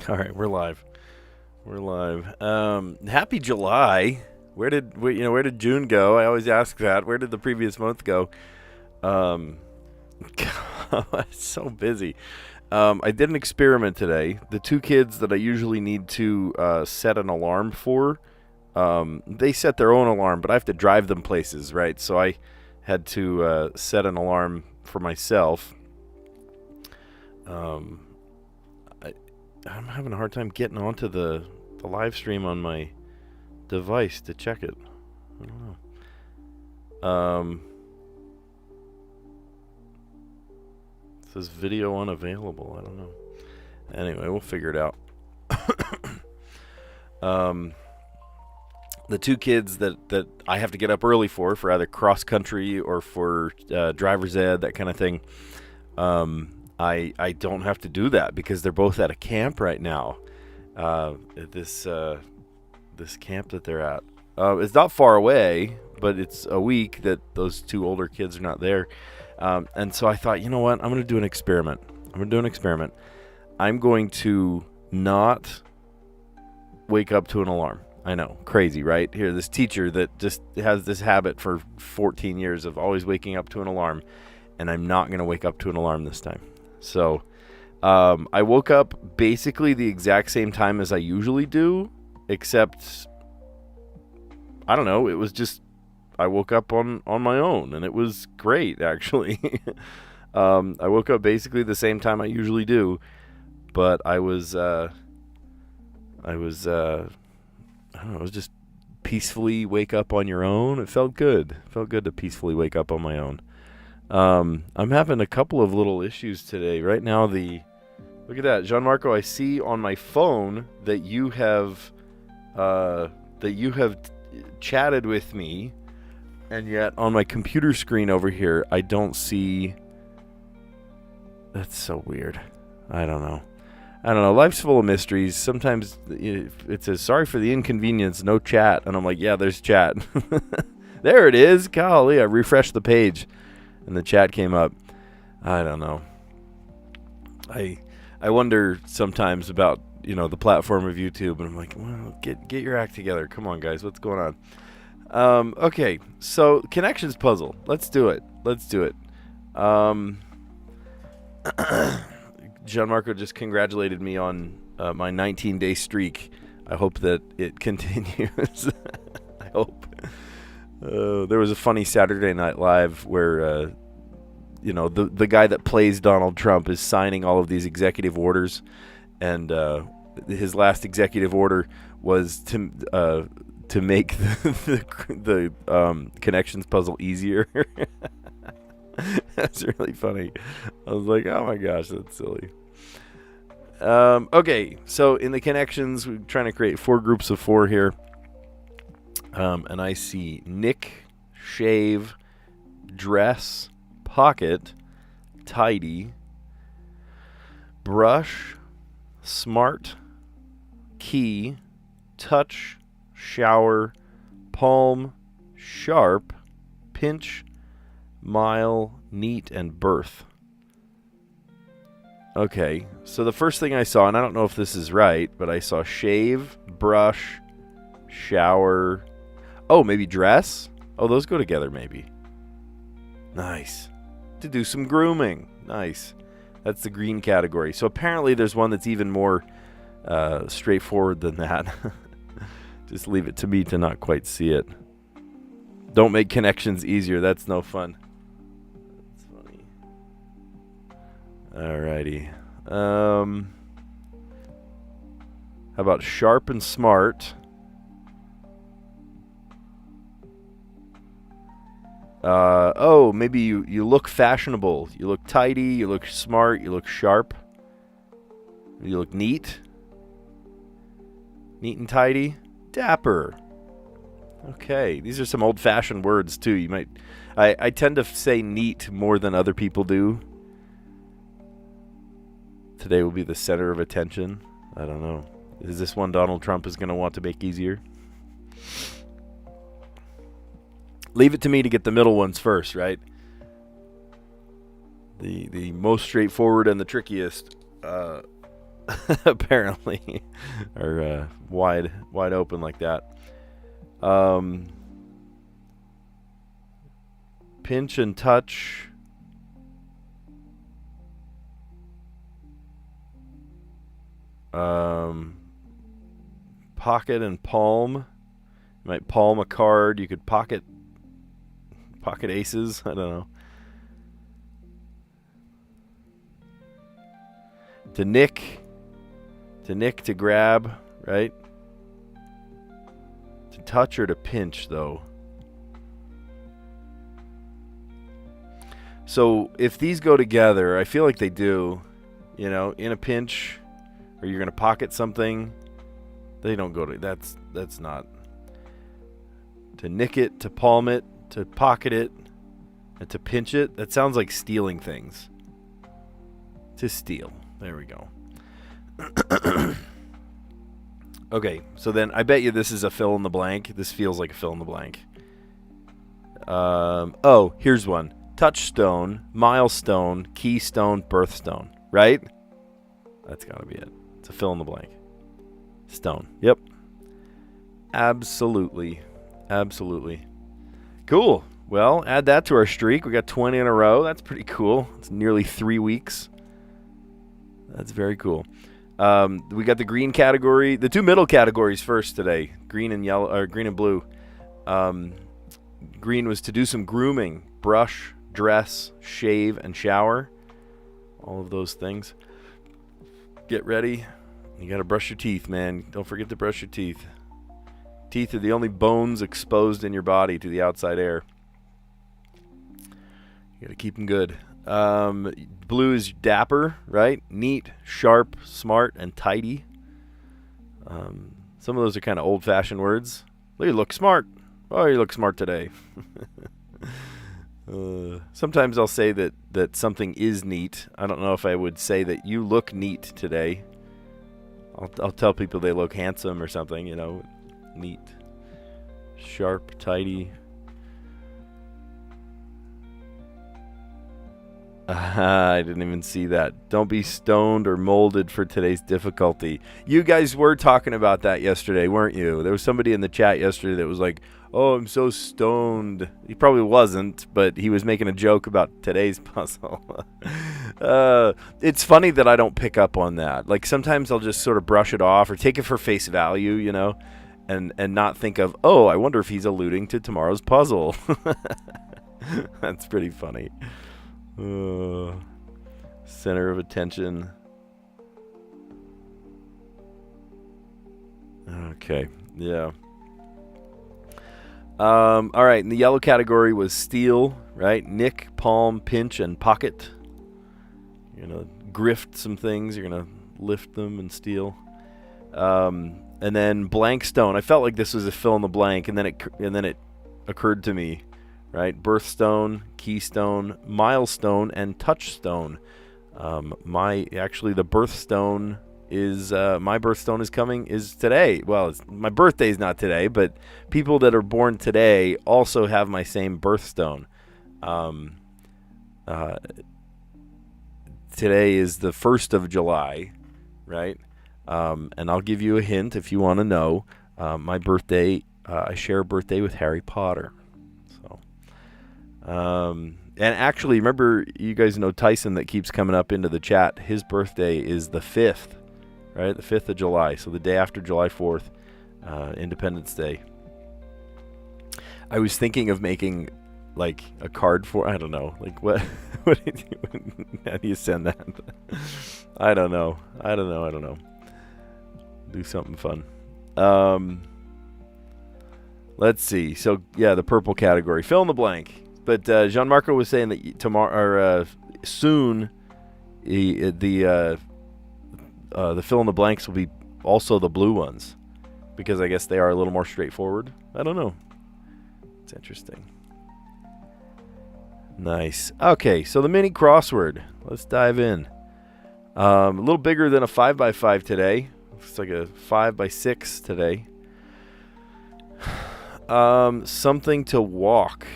All right, we're live. We're live. Happy July. Where did June go? I always ask that. Where did the previous month go? Um, it's so busy. I did an experiment today. The two kids that I usually need to set an alarm for, they set their own alarm, but I have to drive them places, right? So I had to set an alarm for myself. I'm having a hard time getting onto the live stream on my device to check it. I don't know. It says video unavailable. I don't know. Anyway, we'll figure it out. The two kids that I have to get up early for either cross country or for driver's ed, that kind of thing. I don't have to do that because they're both at a camp right now. This camp that they're at. It's not far away, but it's a week that those two older kids are not there. And so I thought, you know what? I'm going to do an experiment. I'm going to not wake up to an alarm. I know, crazy, right? Here, this teacher that just has this habit for 14 years of always waking up to an alarm, and I'm not going to wake up to an alarm this time. So I woke up basically the exact same time as I usually do, except, I don't know, it was just, I woke up on my own, and it was great, actually. I woke up basically the same time I usually do, but I was I don't know, it was just peacefully wake up on your own. It felt good. It felt good to peacefully wake up on my own. I'm having a couple of little issues today. Right now, look at that, Gianmarco. I see on my phone that you have chatted with me, and yet on my computer screen over here, I don't see. That's so weird. I don't know. Life's full of mysteries. Sometimes it says, sorry for the inconvenience, no chat. And I'm like, yeah, there's chat. There it is. Golly, I refreshed the page and the chat came up. I don't know. I wonder sometimes about, the platform of YouTube. And I'm like, well, get your act together. Come on, guys. What's going on? Okay, so connections puzzle. Let's do it. Gianmarco just congratulated me on my 19-day streak. I hope that it continues. I hope. There was a funny Saturday Night Live where, the guy that plays Donald Trump is signing all of these executive orders, and his last executive order was to make the connections puzzle easier. That's really funny. I was like, oh my gosh, that's silly. Okay, so in the connections, we're trying to create 4 groups of 4 here. And I see Nick, shave, dress, pocket, tidy, brush, smart, key, touch, shower, palm, sharp, pinch, mile, neat, and birth. Okay, so the first thing I saw, and I don't know if this is right, but I saw shave, brush, shower. Oh, maybe dress? Oh, those go together maybe. Nice. To do some grooming. Nice. That's the green category. So apparently there's one that's even more straightforward than that. Just leave it to me to not quite see it. Don't make connections easier. That's no fun. That's funny. Alrighty. How about sharp and smart? Maybe you look fashionable. You look tidy. You look smart. You look sharp. You look neat. Neat and tidy. Dapper. Okay, these are some old-fashioned words too. You might, I tend to say neat more than other people do. Today will be the center of attention. I don't know. Is this one Donald Trump is going to want to make easier? Leave it to me to get the middle ones first, right? The most straightforward and the trickiest. apparently, are wide open like that. Pinch and touch. Pocket and palm. You might palm a card. You could pocket aces. I don't know. To nick, to grab, right? To touch or to pinch, though. So if these go together, I feel like they do, in a pinch, or you're going to pocket something, they don't go to, that's not. To nick it, to palm it, to pocket it, and to pinch it, that sounds like stealing things. To steal. There we go. Okay, so then I bet you this is a fill in the blank. This feels like a fill in the blank. Here's one. Touchstone, milestone, keystone, birthstone. Right? That's got to be it. It's a fill in the blank. Stone. Yep. Absolutely. Cool. Well, add that to our streak. We got 20 in a row. That's pretty cool. It's nearly 3 weeks. That's very cool. We got the green category, the two middle categories first today, green and yellow, or green and blue. Green was to do some grooming, brush, dress, shave, and shower. All of those things. Get ready. You got to brush your teeth, man. Don't forget to brush your teeth. Teeth are the only bones exposed in your body to the outside air. You got to keep them good. Blue is dapper, right? Neat, sharp, smart, and tidy. Some of those are kind of old-fashioned words. You look smart. Oh, you look smart today. Sometimes I'll say that something is neat. I don't know if I would say that you look neat today. I'll tell people they look handsome or something, neat, sharp, tidy. I didn't even see that. Don't be stoned or molded for today's difficulty. You guys were talking about that yesterday, weren't you? There was somebody in the chat yesterday that was like, oh, I'm so stoned. He probably wasn't, but he was making a joke about today's puzzle. It's funny that I don't pick up on that. Like sometimes I'll just sort of brush it off or take it for face value, and not think of, oh, I wonder if he's alluding to tomorrow's puzzle. That's pretty funny. Center of attention. Okay, yeah. All right, and the yellow category was steal, right? Nick, palm, pinch, and pocket. You're going to grift some things. You're going to lift them and steal. And then blank stone. I felt like this was a fill in the blank, and then it occurred to me, right? Birthstone, keystone, milestone, and touchstone. The birthstone is my birthstone is today. Well, my birthday is not today, but people that are born today also have my same birthstone. Today is the 1st of July, right? And I'll give you a hint if you want to know. My birthday, I share a birthday with Harry Potter. So, and actually, remember, you guys know Tyson that keeps coming up into the chat. His birthday is the 5th. Right, the 5th of July, so the day after July 4th, Independence Day. I was thinking of making, like, a card for, I don't know, like, what how do you send that? I don't know. Do something fun. Let's see. So, yeah, the purple category. Fill in the blank. But Jean-Marco was saying that tomorrow, or soon, the fill in the blanks will be also the blue ones, because I guess they are a little more straightforward. I don't know. It's interesting. Nice. Okay, so the mini crossword. Let's dive in. A little bigger than a 5x5 today. It's like a 5x6 today. Something to walk.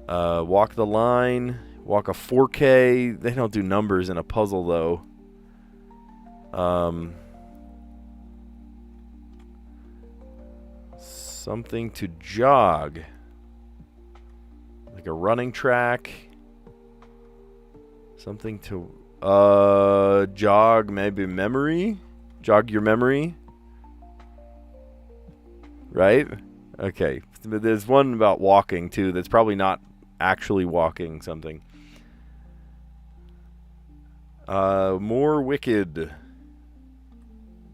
Walk the line. Walk a 4K. They don't do numbers in a puzzle, though. Something to jog. Like a running track. Something to jog, maybe memory? Jog your memory? Right? Okay. There's one about walking, too, that's probably not actually walking something. More wicked.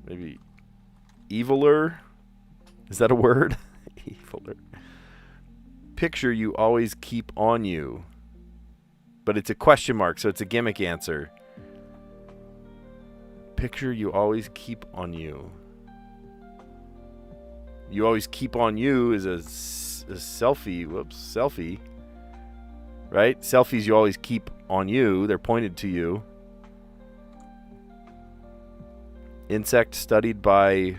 Maybe eviler? Is that a word? Eviler. Picture you always keep on you. But it's a question mark, so it's a gimmick answer. Picture you always keep on you. You always keep on you is a selfie. Whoops, selfie. Right? Selfies you always keep on you. They're pointed to you. Insect studied by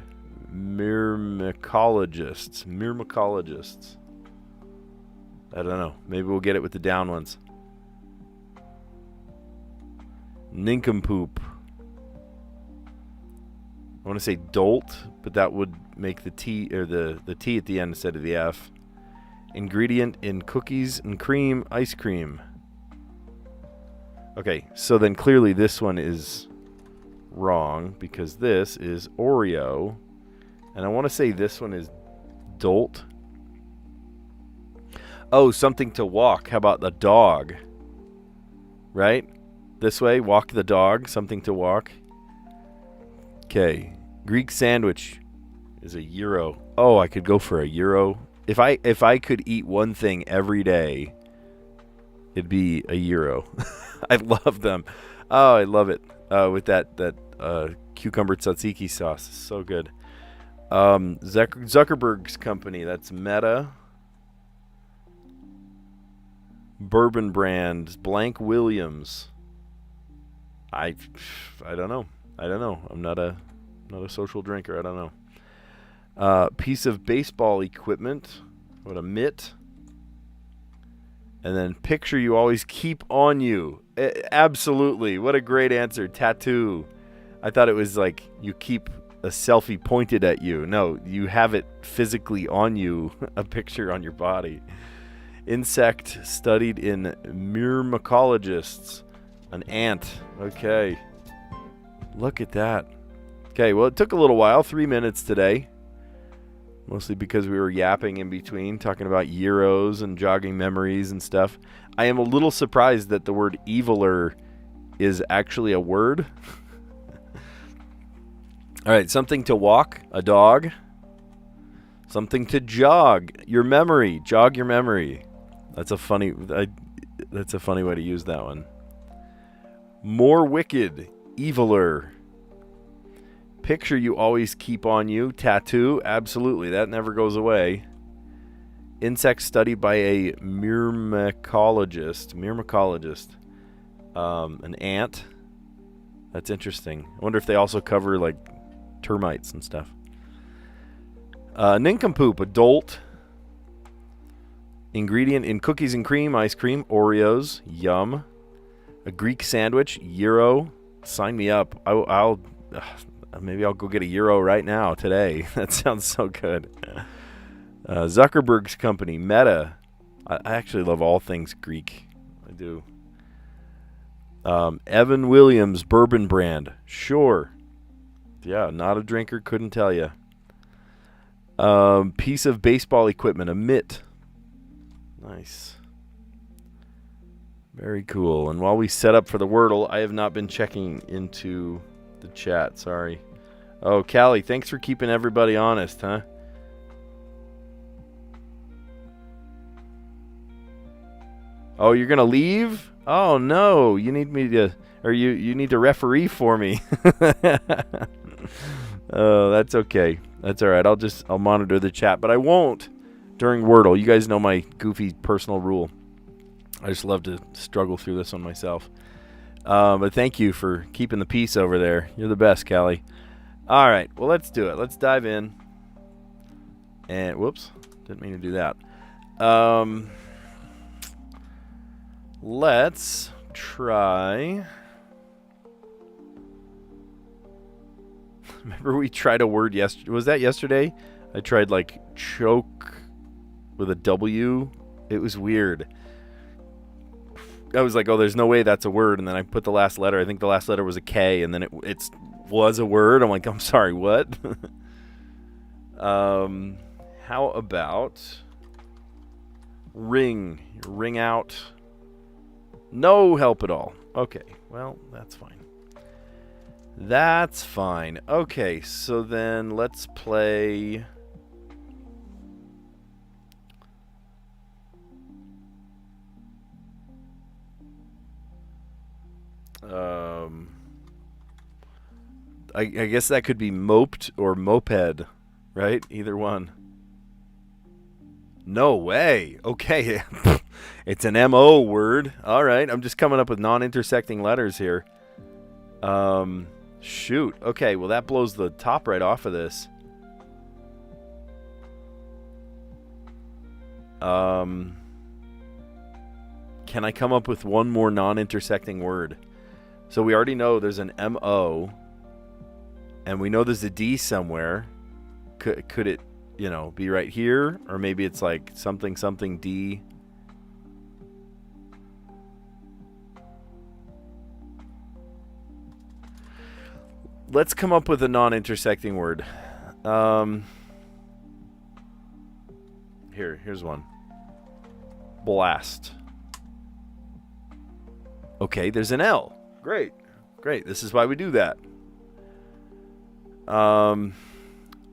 myrmecologists. Myrmecologists. I don't know. Maybe we'll get it with the down ones. Nincompoop. I want to say dolt, but that would make the T or the T at the end instead of the F. Ingredient in cookies and cream ice cream. Okay, so then clearly this one is wrong because this is Oreo. And I want to say this one is dolt. Oh, something to walk. How about the dog? Right? This way, walk the dog, something to walk. Okay, Greek sandwich is a gyro. Oh, I could go for a gyro. If I could eat one thing every day, it'd be a gyro. I love them. Oh, I love it. With that cucumber tzatziki sauce, it's so good. Zuckerberg's company. That's Meta. Bourbon brand. Blank Williams. I don't know. I'm not a social drinker. I don't know. Piece of baseball equipment. What a mitt. And then picture you always keep on you. Absolutely. What a great answer. Tattoo. I thought it was like you keep a selfie pointed at you. No, you have it physically on you. A picture on your body. Insect studied in myrmecologists. An ant. Okay. Look at that. Okay, well, it took a little while. 3 minutes today. Mostly because we were yapping in between, talking about gyros and jogging memories and stuff. I am a little surprised that the word eviler is actually a word. All right, something to walk, a dog. Something to jog, your memory. Jog your memory. That's a funny way to use that one. More wicked, eviler. Picture you always keep on you. Tattoo, absolutely. That never goes away. Insect studied by a myrmecologist. An ant. That's interesting. I wonder if they also cover like termites and stuff. Nincompoop, a dolt. Ingredient in cookies and cream, ice cream, Oreos, yum. A Greek sandwich, gyro. Sign me up. Maybe I'll go get a gyro right now, today. That sounds so good. Zuckerberg's company, Meta. I actually love all things Greek. I do. Evan Williams, bourbon brand. Sure. Yeah, not a drinker, couldn't tell you. Piece of baseball equipment, a mitt. Nice. Very cool. And while we set up for the Wordle, I have not been checking into the chat. Sorry. Oh, Callie, thanks for keeping everybody honest, huh? Oh, you're going to leave? Oh, no. You need me to... Or you need to referee for me. Oh, that's okay. That's all right. I'll monitor the chat, but I won't during Wordle. You guys know my goofy personal rule. I just love to struggle through this one myself. But thank you for keeping the peace over there. You're the best, Callie. All right. Well, let's do it. Let's dive in. And whoops, didn't mean to do that. Let's try. Remember we tried a word yesterday? Was that yesterday? I tried like choke with a W. It was weird. I was like, oh, there's no way that's a word. And then I put the last letter. I think the last letter was a K. And then it was a word. I'm like, I'm sorry, what? How about ring? Ring out. No help at all. Okay, well, that's fine. That's fine. Okay, so then let's play... I guess that could be moped or moped, right? Either one. No way. Okay. It's an M-O word. All right. I'm just coming up with non-intersecting letters here. Shoot. Okay. Well, that blows the top right off of this. Can I come up with one more non-intersecting word? So we already know there's an M-O, and we know there's a D somewhere. Could it, be right here? Or maybe it's like something D. Let's come up with a non-intersecting word. Here's one. Blast. Okay, there's an L. Great. This is why we do that.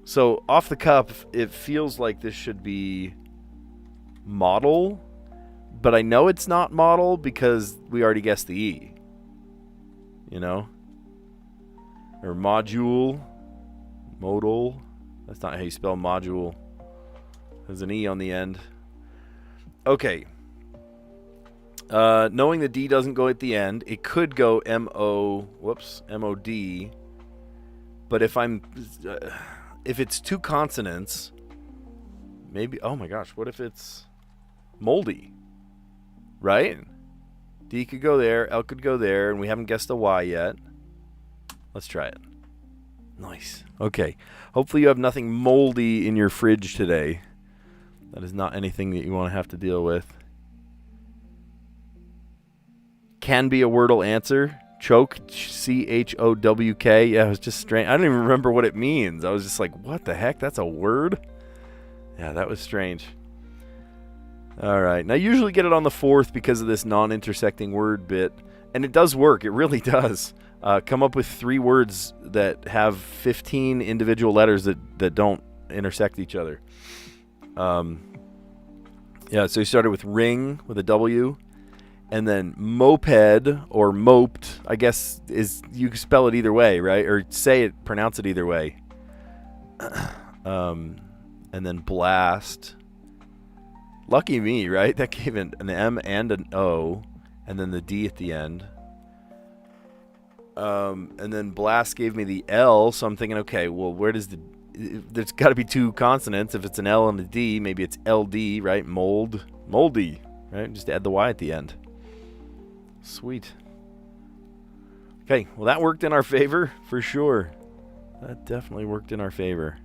So off the cuff, it feels like this should be model, but I know it's not model because we already guessed the E. Or module. Modal. That's not how you spell module. There's an E on the end. Okay. Knowing the D doesn't go at the end, it could go M-O-D. But if it's two consonants, maybe, oh my gosh, what if it's moldy? Right? D could go there, L could go there, and we haven't guessed a Y yet. Let's try it. Nice. Okay. Hopefully you have nothing moldy in your fridge today. That is not anything that you want to have to deal with. Can be a Wordle answer. Choke, C-H-O-W-K. Yeah, it was just strange. I don't even remember what it means. I was just like, what the heck? That's a word? Yeah, that was strange. All right. Now, I usually get it on the fourth because of this non-intersecting word bit. And it does work. It really does. Come up with 3 words that have 15 individual letters that don't intersect each other. Yeah, so you started with ring with a W. And then moped or moped, I guess, is you can spell it either way, right? Or pronounce it either way. And then blast. Lucky me, right? That gave an M and an O, and then the D at the end. And then blast gave me the L, so I'm thinking, okay, well, there's got to be 2 consonants. If it's an L and a D, maybe it's LD, right? Moldy, right? Just add the Y at the end. Sweet. Okay, well, that worked in our favor for sure. That definitely worked in our favor.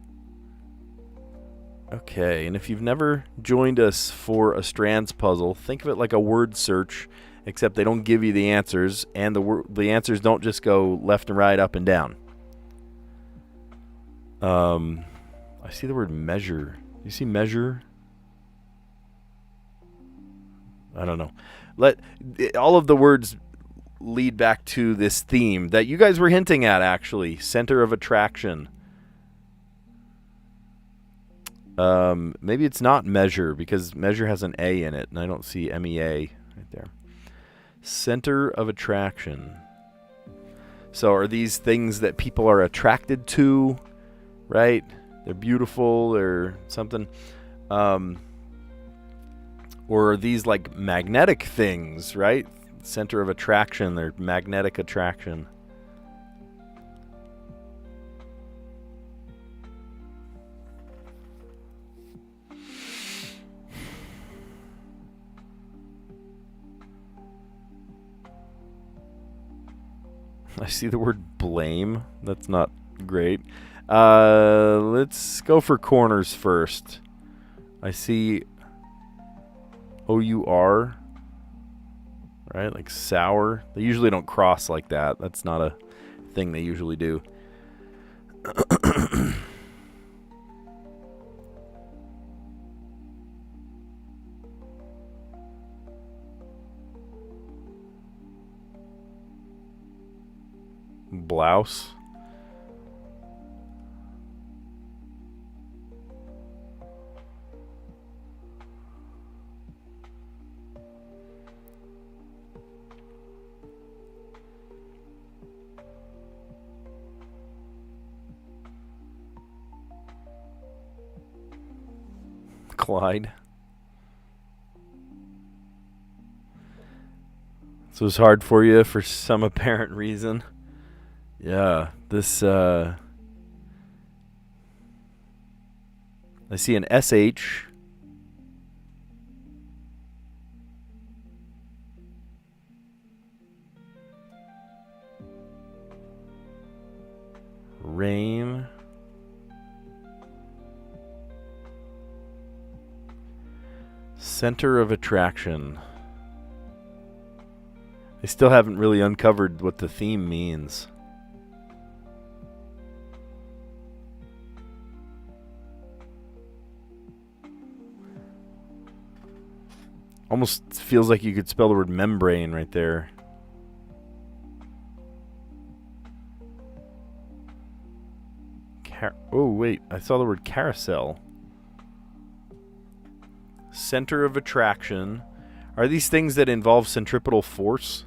Okay, and if you've never joined us for a Strands puzzle, think of it like a word search, except they don't give you the answers, and the answers don't just go left and right, up and down. I see the word measure. You see measure? I don't know. All of the words lead back to this theme that you guys were hinting at, actually. Center of attraction. Maybe it's not measure, because measure has an A in it, and I don't see MEA right there. Center of attraction. So are these things that people are attracted to, right? They're beautiful or something. Or are these like magnetic things, right? Center of attraction, they're magnetic attraction. I see the word blame. That's not Great. Let's go for corners first. I see O-U-R, right? Like sour. They usually don't cross like that. That's not a thing they usually do. Blouse. Clyde. This was hard for you for some apparent reason. Yeah, this, I see an SH. Rain. Center of attraction. I still haven't really uncovered what the theme means. Almost feels like you could spell the word membrane right there. Oh, wait. I saw the word carousel. Center of attraction. Are these things that involve centripetal force?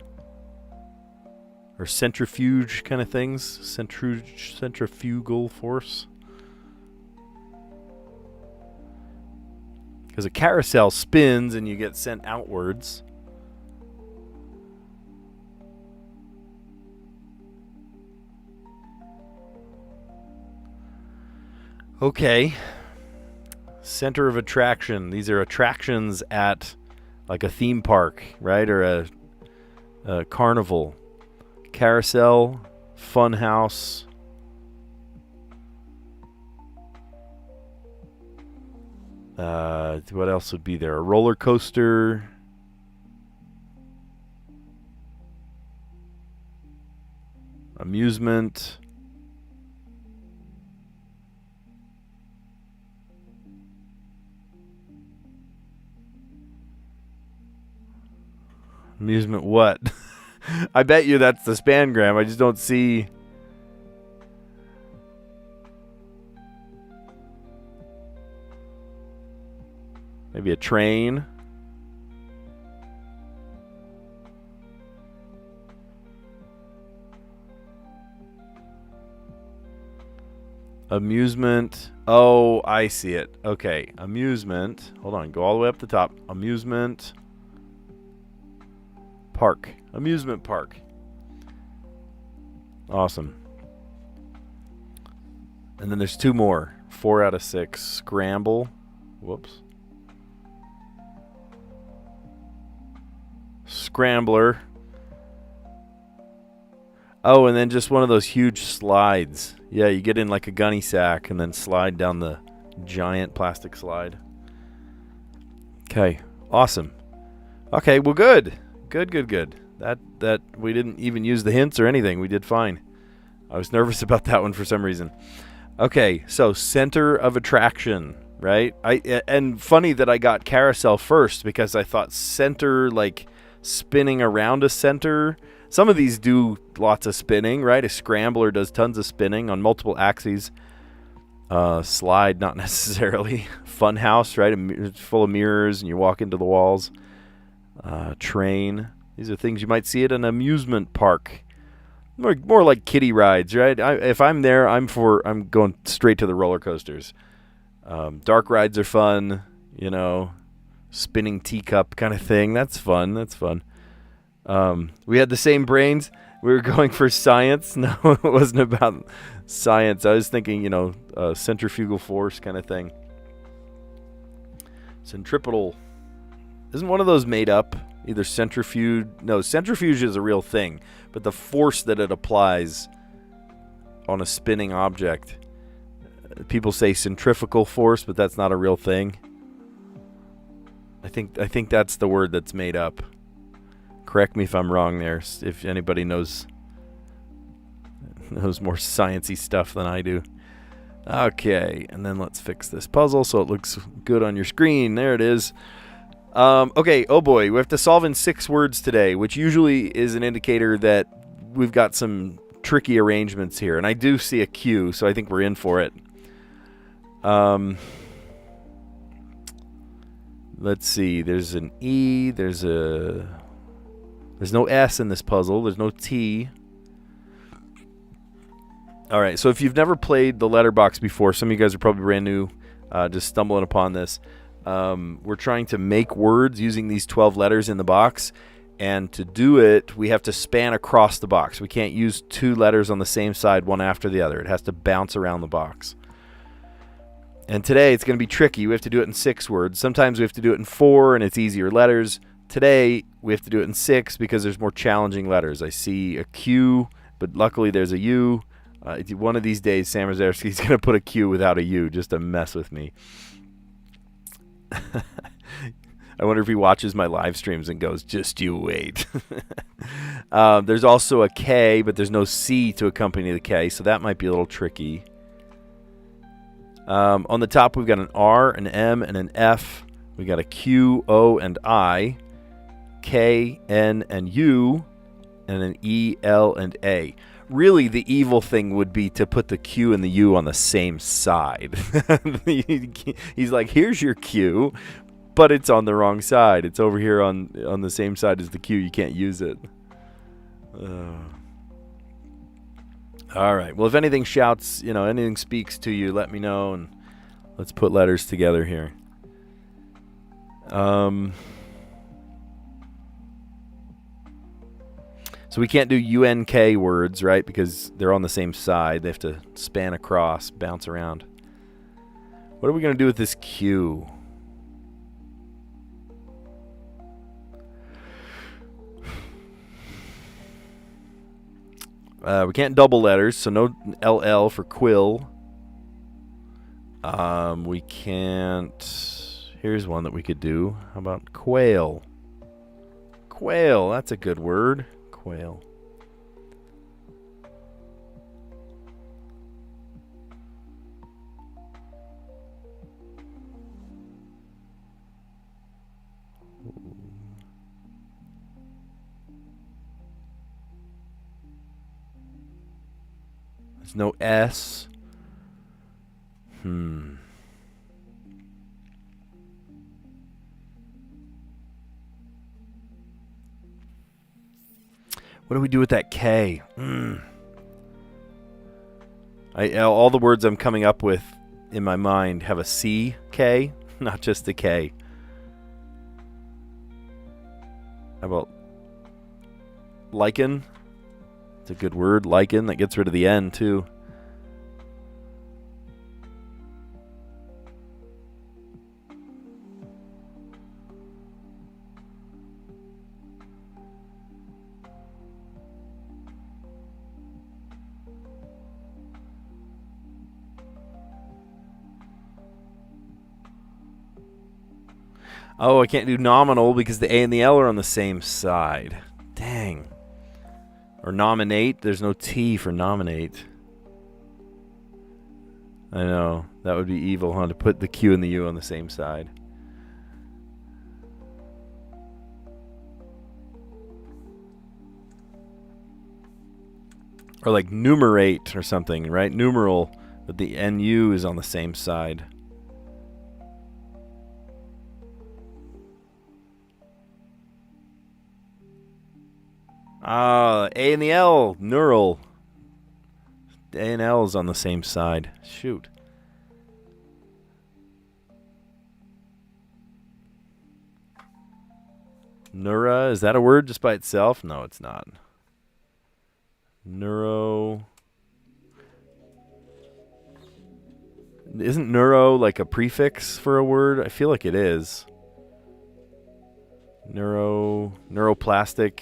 Or centrifuge kind of things? Centrifugal force? Because a carousel spins and you get sent outwards. Okay. Center of attraction. These are attractions at like a theme park, right? Or a carnival. Carousel, fun house. What else would be there? A roller coaster. Amusement. Amusement what? I bet you that's the spangram. I just don't see. Maybe a train. Amusement. Oh, I see it. Okay. Amusement. Hold on. Go all the way up the top. Amusement. Park. Amusement park. Awesome. And then there's two more. 4 out of 6. Scramble. Whoops. Scrambler. Oh, and then just one of those huge slides. Yeah, you get in like a gunny sack and then slide down the giant plastic slide. Okay, awesome. Okay, well, good. Good. That we didn't even use the hints or anything. We did fine. I was nervous about that one for some reason. Okay, so center of attraction, right? And funny that I got carousel first because I thought center, like spinning around a center. Some of these do lots of spinning, right? A scrambler does tons of spinning on multiple axes. Slide, not necessarily. Fun house, right? It's full of mirrors and you walk into the walls. Train. These are things you might see at an amusement park. More like kiddie rides, right? If I'm there, I'm going straight to the roller coasters. Dark rides are fun, spinning teacup kind of thing. That's fun. We had the same brains. We were going for science. No, it wasn't about science. I was thinking, centrifugal force kind of thing. Centripetal. Isn't one of those made up? Either centrifuge. No, centrifuge is a real thing. But the force that it applies on a spinning object. People say centrifugal force, but that's not a real thing. I think that's the word that's made up. Correct me if I'm wrong there, if anybody knows more sciencey stuff than I do. Okay, and then let's fix this puzzle so it looks good on your screen. There it is. Okay, oh boy, we have to solve in 6 words today, which usually is an indicator that we've got some tricky arrangements here. And I do see a Q, so I think we're in for it. Let's see, there's an E, there's no S in this puzzle, there's no T. All right, so if you've never played the letterbox before, some of you guys are probably brand new, just stumbling upon this. We're trying to make words using these 12 letters in the box, and to do it, we have to span across the box. We can't use 2 letters on the same side, one after the other. It has to bounce around the box. And today, it's going to be tricky. We have to do it in 6 words. Sometimes we have to do it in 4, and it's easier letters. Today, we have to do it in 6 because there's more challenging letters. I see a Q, but luckily there's a U. One of these days, Sam Rozerski's going to put a Q without a U just to mess with me. I wonder if he watches my live streams and goes, just you wait. There's also a K, but there's no C to accompany the K, so that might be a little tricky. On the top, we've got an R, an M, and an F. We've got a Q, O, and I, K, N, and U, and an E, L, and A. Really, the evil thing would be to put the Q and the U on the same side. He's like, here's your Q, but it's on the wrong side. It's over here on the same side as the Q. You can't use it. All right. Well, if anything shouts, anything speaks to you, let me know, and let's put letters together here. So we can't do UNK words, right? Because they're on the same side. They have to span across, bounce around. What are we going to do with this Q? We can't double letters, so no LL for quill. We can't... Here's one that we could do. How about quail? Quail, that's a good word. Quail. There's no S. What do we do with that K? All the words I'm coming up with in my mind have a C, K, not just a K. How about lichen? It's a good word, lichen. That gets rid of the N, too. Oh, I can't do nominal because the A and the L are on the same side. Dang. Or nominate. There's no T for nominate. I know. That would be evil, huh? To put the Q and the U on the same side. Or like numerate or something, right? Numeral, but the NU is on the same side. A and the L, neural. A and L is on the same side. Shoot. Neura, is that a word just by itself? No, it's not. Neuro. Isn't neuro like a prefix for a word? I feel like it is. Neuroplastic.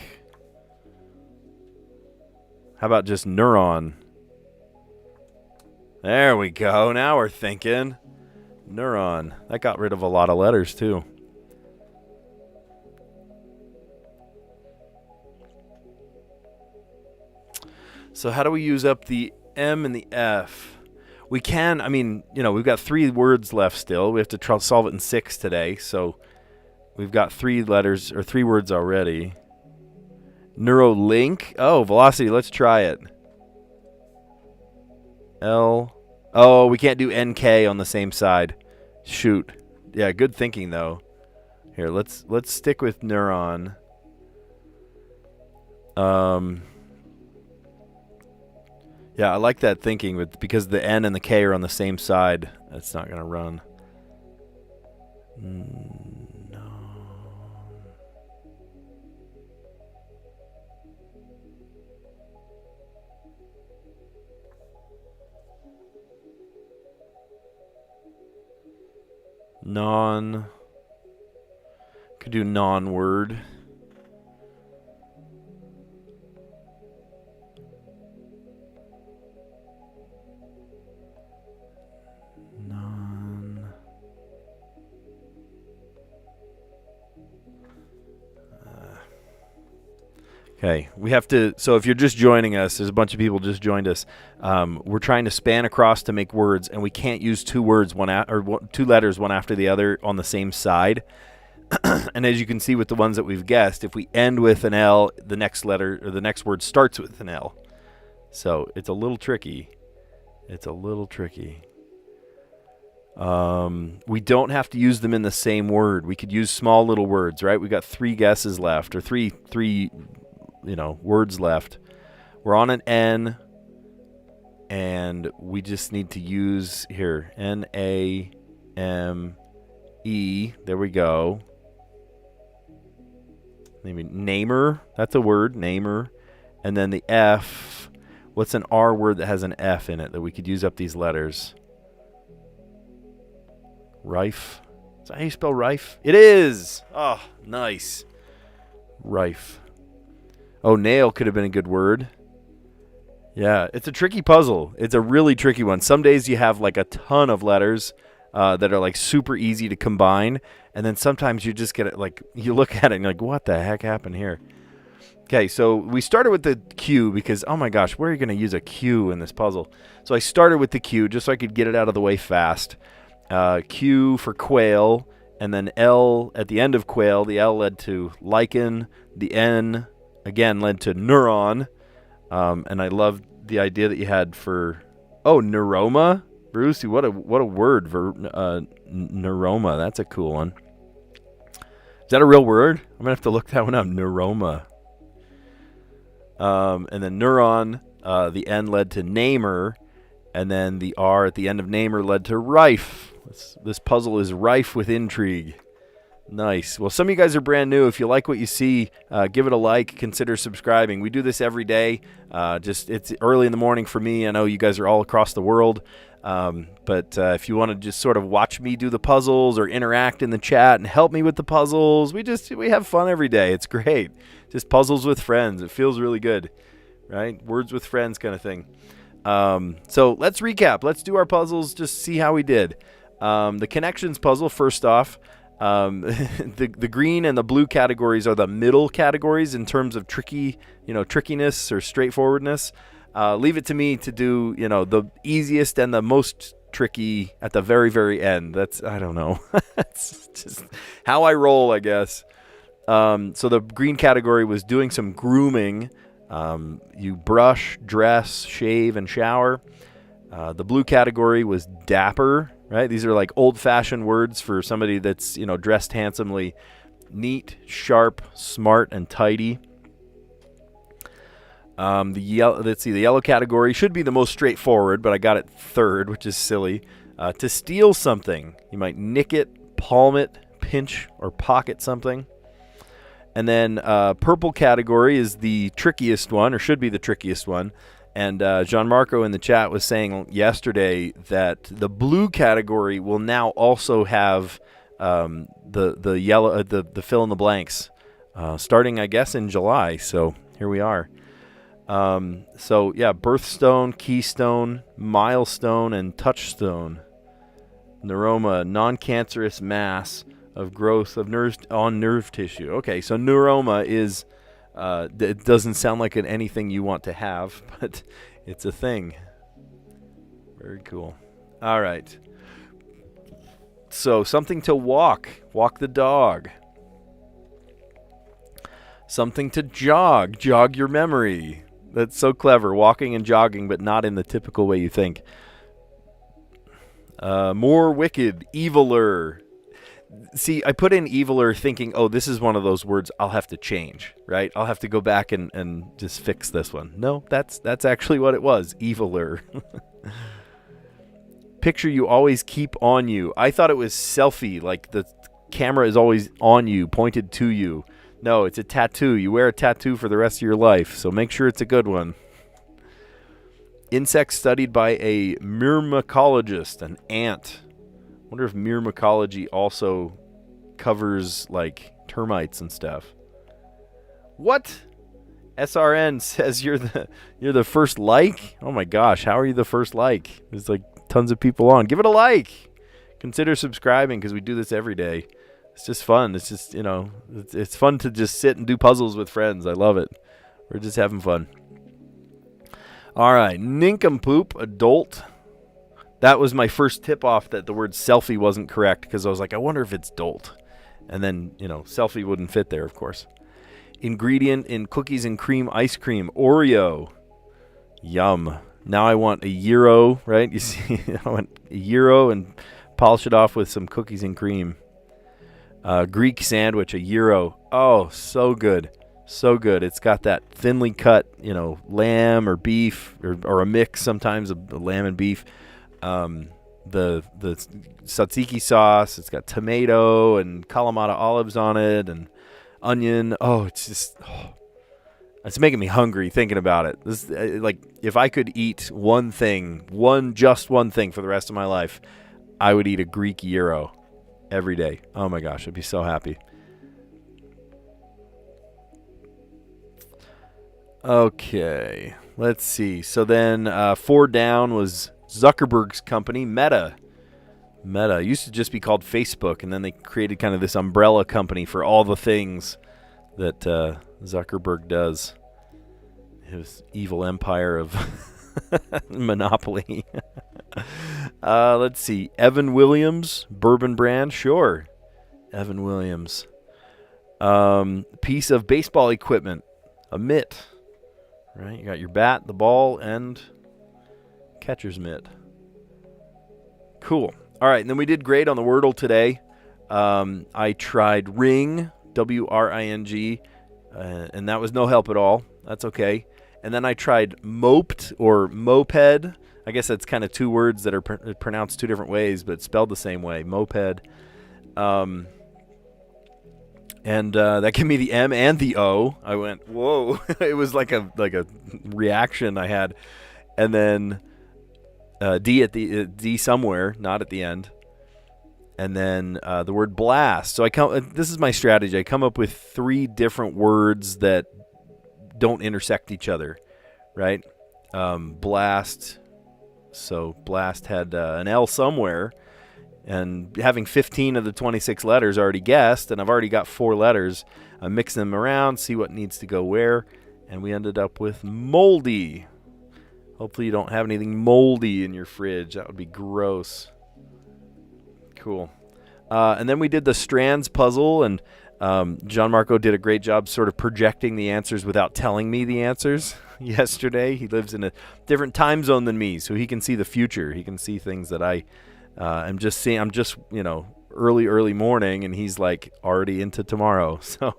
How about just neuron? There we go. Now we're thinking. Neuron. That got rid of a lot of letters, too. So how do we use up the M and the F? We can, I mean, we've got 3 words left still. We have to solve it in 6 today. So we've got 3 letters, or 3 words already. Neurolink. Oh, velocity. Let's try it. L. Oh, we can't do NK on the same side. Shoot. Yeah, good thinking though. Here, let's stick with neuron. Yeah, I like that thinking because the N and the K are on the same side. That's not gonna run. No. Could do non-word. Okay, we have to. So if you're just joining us, there's a bunch of people just joined us. We're trying to span across to make words, and we can't use 2 words, 2 letters, one after the other on the same side. And as you can see with the ones that we've guessed, if we end with an L, the next letter or the next word starts with an L. So it's a little tricky. We don't have to use them in the same word. We could use small little words, right? We got 3 guesses left, or three words left. We're on an N, and we just need to use here Name. There we go. Maybe namer. That's a word, namer. And then the F. What's an R word that has an F in it that we could use up these letters? Rife. Is that how you spell rife? It is. Oh, nice. Rife. Oh, nail could have been a good word. Yeah, it's a tricky puzzle. It's a really tricky one. Some days you have like a ton of letters that are like super easy to combine. And then sometimes you just get it, like, you look at it and you're like, what the heck happened here? Okay, so we started with the Q because, oh my gosh, where are you going to use a Q in this puzzle? So I started with the Q just so I could get it out of the way fast. Q for quail, and then L at the end of quail. The L led to lichen. The N, again, led to neuron. And I love the idea that you had for, neuroma. Brucey, what a word for neuroma. That's a cool one. Is that a real word? I'm going to have to look that one up. Neuroma. And then neuron, the N led to namer, and then the R at the end of namer led to rife. This puzzle is rife with intrigue. Nice. Well, some of you guys are brand new. If you like what you see, give it a like. Consider subscribing. We do this every day. It's early in the morning for me. I know you guys are all across the world. But if you want to just sort of watch me do the puzzles or interact in the chat and help me with the puzzles, we have fun every day. It's great. Just puzzles with friends. It feels really good, right? Words with friends kind of thing. So let's recap. Let's do our puzzles. Just see how we did. The connections puzzle, first off, the green and the blue categories are the middle categories in terms of trickiness or straightforwardness. Leave it to me to do, the easiest and the most tricky at the very, very end. I don't know. That's just how I roll, I guess. So the green category was doing some grooming. You brush, dress, shave, and shower. The blue category was dapper, right? These are like old-fashioned words for somebody that's, dressed handsomely. Neat, sharp, smart, and tidy. The yellow category should be the most straightforward, but I got it third, which is silly. To steal something, you might nick it, palm it, pinch, or pocket something. And then purple category is the trickiest one, or should be the trickiest one. And Gianmarco in the chat was saying yesterday that the blue category will now also have the yellow, the fill in the blanks, starting I guess in July. So here we are. So yeah, birthstone, keystone, milestone, and touchstone. Neuroma, non-cancerous mass of growth of nerves on nerve tissue. Okay, so neuroma is, it doesn't sound like anything you want to have, but it's a thing. Very cool. All right. So something to walk the dog. Something to jog your memory. That's so clever, walking and jogging, but not in the typical way you think. More wicked, eviler. See, I put in eviler thinking, oh, this is one of those words I'll have to change, right? I'll have to go back and just fix this one. No, that's actually what it was, eviler. Picture you always keep on you. I thought it was selfie, like the camera is always on you, pointed to you. No, it's a tattoo. You wear a tattoo for the rest of your life, so make sure it's a good one. Insects studied by a myrmecologist, an ant. I wonder if myrmecology also covers like termites and stuff. What? SRN says you're the first like? Oh my gosh, how are you the first like? There's like tons of people on. Give it a like. Consider subscribing because we do this every day. It's just fun. It's just, it's fun to just sit and do puzzles with friends. I love it. We're just having fun. All right, nincompoop, adult. That was my first tip off that the word selfie wasn't correct because I was like, I wonder if it's dolt. And then, selfie wouldn't fit there, of course. Ingredient in cookies and cream ice cream, Oreo. Yum. Now I want a gyro, right? You see, I want a gyro and polish it off with some cookies and cream. Greek sandwich, a gyro. Oh, so good. So good. It's got that thinly cut, lamb or beef or a mix sometimes of lamb and beef. The tzatziki sauce. It's got tomato and Kalamata olives on it and onion. Oh, it's making me hungry thinking about it. This, like, if I could eat one thing for the rest of my life, I would eat a Greek gyro every day. Oh my gosh, I'd be so happy. Okay, let's see. So then 4 down was Zuckerberg's company, Meta. Meta used to just be called Facebook, and then they created kind of this umbrella company for all the things that Zuckerberg does. His evil empire of monopoly. Let's see. Evan Williams, bourbon brand. Sure. Evan Williams. Piece of baseball equipment. A mitt. Right? You got your bat, the ball, and catcher's mitt. Cool. All right. And then we did great on the Wordle today. I tried ring, W-R-I-N-G, and that was no help at all. That's okay. And then I tried moped or moped. I guess that's kind of two words that are pronounced two different ways, but spelled the same way. Moped. And that gave me the M and the O. I went, whoa. It was like a reaction I had. And then D at the D somewhere, not at the end. And then the word blast. So this is my strategy. I come up with 3 different words that don't intersect each other, right? Blast. So blast had an L somewhere. And having 15 of the 26 letters already guessed, and I've already got 4 letters, I mix them around, see what needs to go where, and we ended up with moldy. Hopefully you don't have anything moldy in your fridge. That would be gross. Cool. And then we did the Strands puzzle, and John Marco did a great job sort of projecting the answers without telling me the answers yesterday. He lives in a different time zone than me, so he can see the future. He can see things that I'm just early morning, and he's like already into tomorrow. So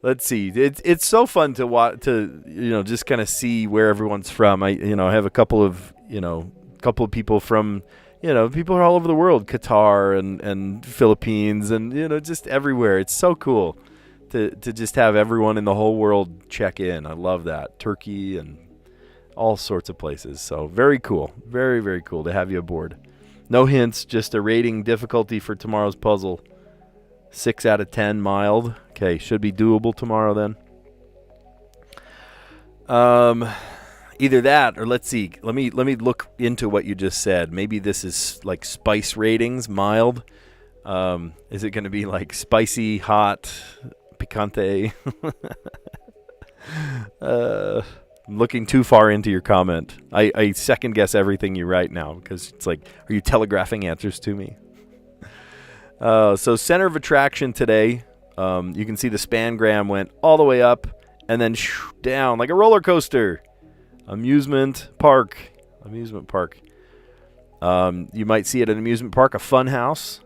let's see. It's so fun to watch, to just kind of see where everyone's from. I have a couple of people from people are all over the world, Qatar and Philippines, and just everywhere. It's so cool to just have everyone in the whole world check in. I love that. Turkey and all sorts of places. So very cool. Very, very cool to have you aboard. No hints, just a rating difficulty for tomorrow's puzzle. 6 out of 10, mild. Okay, should be doable tomorrow then. Either that, or let's see. Let me look into what you just said. Maybe this is like spice ratings, mild. Is it going to be like spicy, hot, picante? I'm looking too far into your comment. I second guess everything you write now because it's like, are you telegraphing answers to me? So center of attraction today. You can see the spangram went all the way up and then down like a roller coaster. Amusement park. You might see at an amusement park a fun house,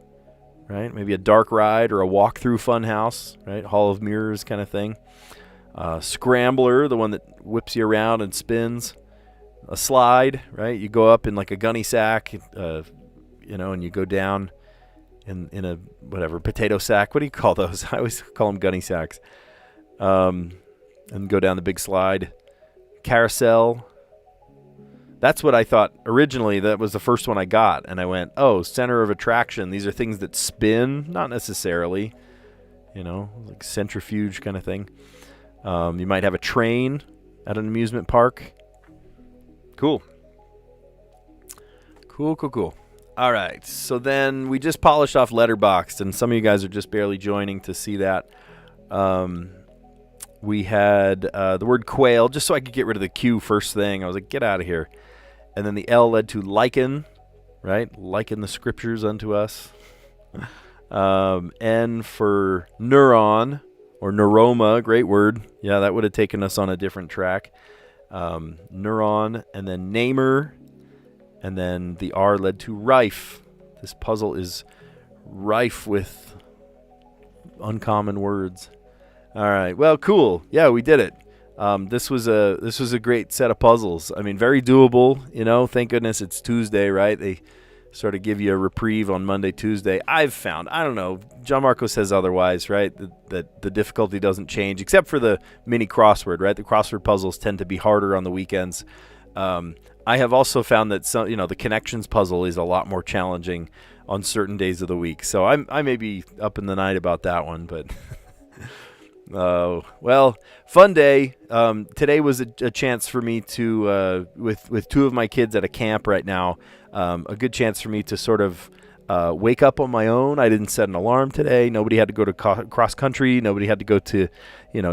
right? Maybe a dark ride or a walk-through fun house, right? Hall of Mirrors kind of thing. Scrambler, the one that whips you around and spins. A slide, right? You go up in like a gunny sack, and you go down in a potato sack. What do you call those? I always call them gunny sacks. And go down the big slide. Carousel. That's what I thought originally. That was the first one I got, and I went, oh, center of attraction. These are things that spin, not necessarily, like centrifuge kind of thing. You might have a train at an amusement park. Cool. All right, so then we just polished off Letterboxd, and some of you guys are just barely joining to see that. We had the word quail, just so I could get rid of the Q first thing. I was like, get out of here. And then the L led to liken, right? Liken the scriptures unto us. N for neuron or neuroma, great word. Yeah, that would have taken us on a different track. Neuron, and then namer, and then the R led to rife. This puzzle is rife with uncommon words. All right. Well, cool. Yeah, we did it. This was a great set of puzzles. I mean, very doable. Thank goodness it's Tuesday, right? They sort of give you a reprieve on Monday, Tuesday. I've found, I don't know, John Marco says otherwise, right? That the difficulty doesn't change, except for the mini crossword, right? The crossword puzzles tend to be harder on the weekends. I have also found that the connections puzzle is a lot more challenging on certain days of the week. So I may be up in the night about that one, but. Well, fun day. Today was a chance for me to, with two of my kids at a camp right now, a good chance for me to sort of wake up on my own. I didn't set an alarm today. Nobody had to go to cross country. Nobody had to go to,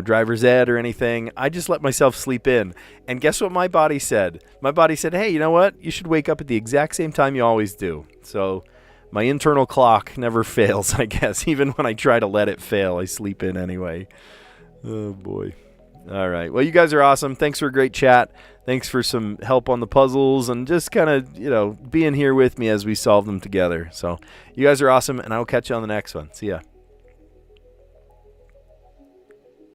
driver's ed or anything. I just let myself sleep in. And guess what my body said? My body said, hey, you know what? You should wake up at the exact same time you always do. So my internal clock never fails, I guess. Even when I try to let it fail, I sleep in anyway. Oh, boy. All right. Well, you guys are awesome. Thanks for a great chat. Thanks for some help on the puzzles and just kind of, being here with me as we solve them together. So you guys are awesome, and I will catch you on the next one. See ya.